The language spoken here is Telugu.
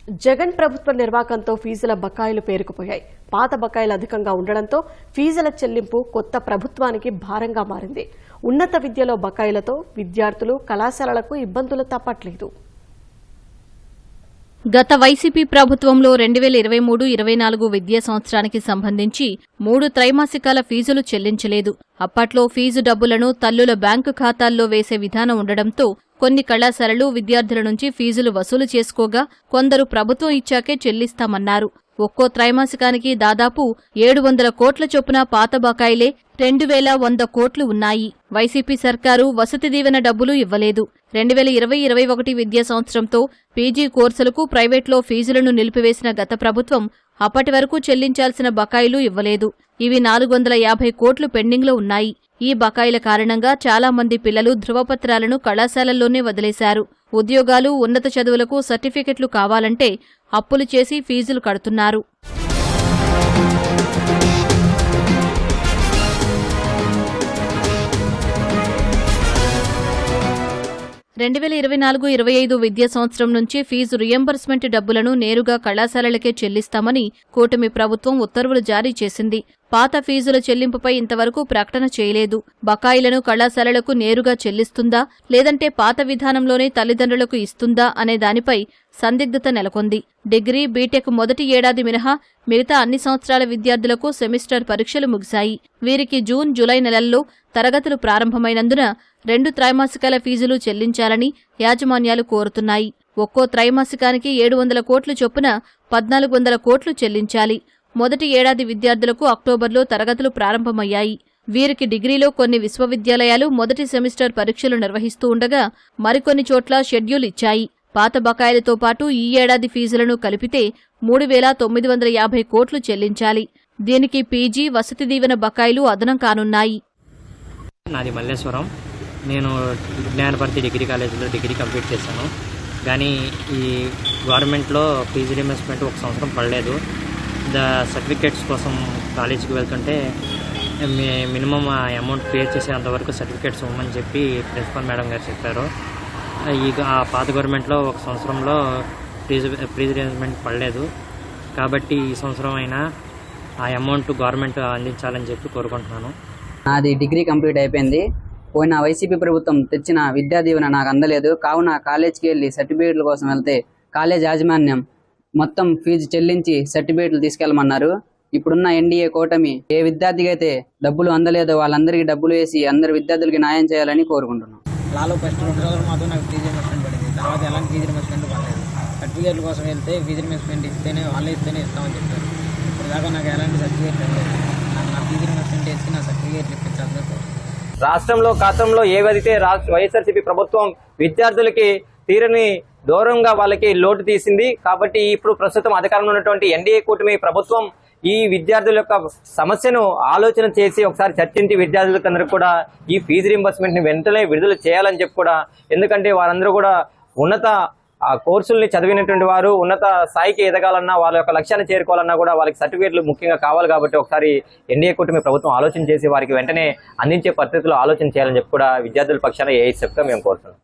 జగన్ ప్రభుత్వ నిర్వాకంతో ఫీజుల బకాయిలు పేరుకుపోయాయి. పాత బకాయిలు అధికంగా ఉండడంతో ఫీజుల చెల్లింపు కొత్త ప్రభుత్వానికి భారంగా మారింది. ఉన్నత విద్యలో బకాయిలతో విద్యార్థులు, కళాశాలలకు ఇబ్బందులు తప్పట్లేదు. గత వైసీపీ ప్రభుత్వంలో 2023-24 విద్యా సంవత్సరానికి సంబంధించి 3 త్రైమాసికాల ఫీజులు చెల్లించలేదు. అప్పట్లో ఫీజు డబ్బులను తల్లుల బ్యాంకు ఖాతాల్లో వేసే విధానం ఉండడంతో కొన్ని కళాశాలలు విద్యార్థుల నుంచి ఫీజులు వసూలు చేసుకోగా కొందరు ప్రభుత్వం ఇచ్చాకే చెల్లిస్తామన్నారు. ఒక్కో త్రైమాసికానికి దాదాపు 700 కోట్ల చొప్పున పాత బకాయిలే 2100 కోట్లు ఉన్నాయి. వైసీపీ సర్కారు వసతి దీవెన డబ్బులు ఇవ్వలేదు. 2020-21 విద్యా సంవత్సరంతో పీజీ కోర్సులకు ప్రైవేట్లో ఫీజులను నిలిపివేసిన గత ప్రభుత్వం అప్పటి వరకు చెల్లించాల్సిన బకాయిలు ఇవ్వలేదు. ఇవి 450 కోట్లు పెండింగ్లో ఉన్నాయి. ఈ బకాయిల కారణంగా చాలా మంది పిల్లలు ధృవపత్రాలను కళాశాలల్లోనే వదిలేశారు. ఉద్యోగాలు, ఉన్నత చదువులకు సర్టిఫికెట్లు కావాలంటే అప్పులు చేసి ఫీజులు కడుతున్నారు. 2024-25 విద్యా సంవత్సరం నుంచి ఫీజు రియంబర్స్మెంట్ డబ్బులను నేరుగా కళాశాలలకే చెల్లిస్తామని కూటమి ప్రభుత్వం ఉత్తర్వులు జారీ చేసింది. పాత ఫీజుల చెల్లింపుపై ఇంతవరకు ప్రకటన చేయలేదు. బకాయిలను కళాశాలలకు నేరుగా చెల్లిస్తుందా, లేదంటే పాత విధానంలోనే తల్లిదండ్రులకు ఇస్తుందా అనే దానిపై సందిగ్ధత నెలకొంది. డిగ్రీ, బీటెక్ మొదటి ఏడాది మినహా మిగతా అన్ని సంవత్సరాల విద్యార్థులకు సెమిస్టర్ పరీక్షలు ముగిశాయి. వీరికి జూన్, జూలై నెలల్లో తరగతులు ప్రారంభమైనందున 2 త్రైమాసికాల ఫీజులు చెల్లించాలని యాజమాన్యాలు కోరుతున్నాయి. ఒక్కో త్రైమాసికానికి 700 కోట్లు చొప్పున 1400 కోట్లు చెల్లించాలి. మొదటి ఏడాది విద్యార్థులకు అక్టోబర్లో తరగతులు ప్రారంభమయ్యాయి. వీరికి డిగ్రీలో కొన్ని విశ్వవిద్యాలయాలు మొదటి సెమిస్టర్ పరీక్షలు నిర్వహిస్తూ ఉండగా మరికొన్ని చోట్ల షెడ్యూల్ ఇచ్చాయి. పాత బకాయిలతో పాటు ఈ ఏడాది ఫీజులను కలిపితే 3950 కోట్లు చెల్లించాలి. దీనికి పీజీ, వసతి దీవెన బకాయిలు అదనం కానున్నాయి. నాది మల్లేశ్వరం. నేను జ్ఞానభారతి డిగ్రీ కాలేజీలో డిగ్రీ కంప్లీట్ చేశాను. కానీ ఈ గవర్నమెంట్లో ఫీజు రీయింబర్స్మెంట్ ఒక సంవత్సరం పడలేదు. సర్టిఫికేట్స్ కోసం కాలేజీకి వెళ్తుంటే మినిమం అమౌంట్ పే చేసేంతవరకు సర్టిఫికేట్స్ ఇవ్వమని చెప్పి ప్రిన్సిపల్ మేడం గారు చెప్పారు. ఆ పాత గవర్నమెంట్లో ఒక సంవత్సరంలో ఫీజు రీయింబర్స్మెంట్ పడలేదు. కాబట్టి ఈ సంవత్సరం అయినా ఆ అమౌంట్ గవర్నమెంట్ అందించాలని చెప్పి కోరుకుంటున్నాను. నాది డిగ్రీ కంప్లీట్ అయిపోయింది. పోయిన వైసీపీ ప్రభుత్వం తెచ్చిన విద్యా దీవెన నాకు అందలేదు. కావున కాలేజీకి వెళ్ళి సర్టిఫికేట్ల కోసం వెళ్తే కాలేజ్ యాజమాన్యం మొత్తం ఫీజు చెల్లించి సర్టిఫికేట్లు తీసుకెళ్లమన్నారు. ఇప్పుడున్న ఎన్డీఏ కూటమి ఏ విద్యార్థికి అయితే డబ్బులు అందలేదో వాళ్ళందరికీ డబ్బులు వేసి అందరి విద్యార్థులకి న్యాయం చేయాలని కోరుకుంటున్నాం. లాలో ఫస్ట్ 2 రోజులు మాత్రం నాకు ఫీజు రీయింబర్స్మెంట్ పడింది. తర్వాత ఎలాంటి ఫీజు రీయింబర్స్మెంట్ పడలేదు. సర్టిఫికేట్ల కోసం వెళ్తే ఫీజు రీయింబర్స్మెంట్ ఇస్తేనే వాళ్ళే ఇస్తామని చెప్పారు. ఇప్పుడు దాకా నాకు ఎలాంటి సర్టిఫికేట్ లేదు. నా ఫీజు రీయింబర్స్మెంట్ వేసి నా సర్టిఫికేట్లు ఇప్పించాలి. రాష్ట్రంలో గతంలో ఏవైతే వైఎస్ఆర్సీపీ ప్రభుత్వం విద్యార్థులకి తీరని దూరంగా వాళ్ళకి లోటు తీసింది. కాబట్టి ఇప్పుడు ప్రస్తుతం అధికారంలో ఉన్నటువంటి ఎన్డీఏ కూటమి ప్రభుత్వం ఈ విద్యార్థుల యొక్క సమస్యను ఆలోచన చేసి ఒకసారి చర్చించి విద్యార్థులందరూ కూడా ఈ ఫీజు రీయింబర్స్మెంట్ ని వెంటనే విడుదల చేయాలని చెప్పి కూడా, ఎందుకంటే వారందరూ కూడా ఉన్నత కోర్సుల్ని చదివినటువంటి వారు ఉన్నత స్థాయికి ఎదగాలన్నా, వాళ్ళ యొక్క లక్ష్యాన్ని చేరుకోవాలన్నా కూడా వాళ్ళకి సర్టిఫికేట్లు ముఖ్యంగా కావాలి. కాబట్టి ఒకసారి ఎన్డీఏ కూటమి ప్రభుత్వం ఆలోచన చేసి వారికి వెంటనే అందించే పద్ధతిలో ఆలోచన చేయాలని చెప్పి కూడా విద్యార్థుల పక్షాన ఏఐఎస్ఎఫ్గా మేము కోరుతున్నాం.